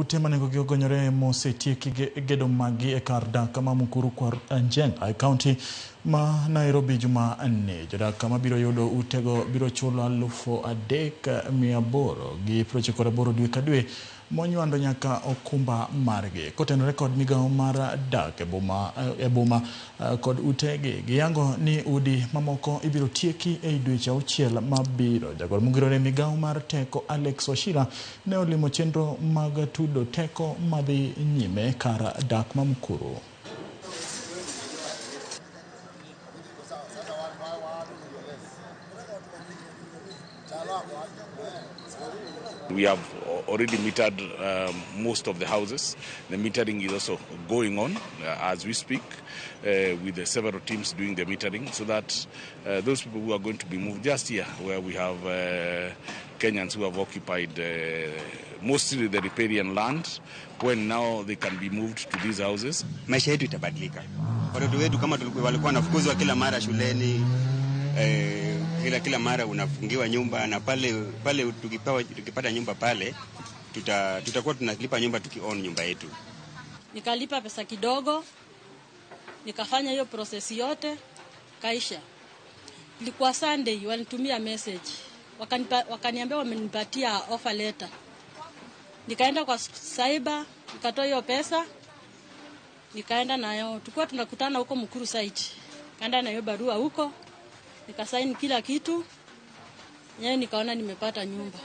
utema nengogi ogonyore mosetieki gedo magi e kar dak ma Mukuru Kwa Njenga e kaunti ma Nairobi Jumanne. Jodak ma biro yudo utego biro chulo 3,898 dwe ka dwe monywando nyaka okumba margi. Kotenore kod migawo mar dak e boma kod utegi giyango ni udi mamoko ibiro tieki e dweche 6 mabiro. Jagoro mongirore migawo mar teko Alex Washira ne olimo chenro mag tudo teko madhi nyime kar dak ma Mukuru. We have already metered most of the houses. The metering is also going on as we speak, with several teams doing the metering, so that those people who are going to be moved just here, where we have Kenyans who have occupied mostly the riparian land, when now they can be moved to these houses. Maisha yetu itabadilika. Watoto wetu kama walikuwa wanafukuzwa kila mara shuleni, kila mara unafungiwa nyumba, na pale tukipata nyumba pale tutakuwa tunalipa nyumba tukiown nyumba yetu. Nikalipa pesa kidogo, nikafanya hiyo process yote, kaisha. Ilikuwa Sunday, walinitumia message. Wakaniambia wamenipatia offer letter. Nikaenda kwa cyber, nikatoa hiyo pesa, nikaenda nayo. Tulikuwa tunakutana huko Mukuru site. Kaenda na hiyo barua huko, nikasaini kila kitu. Nikaona nimepata nyumba.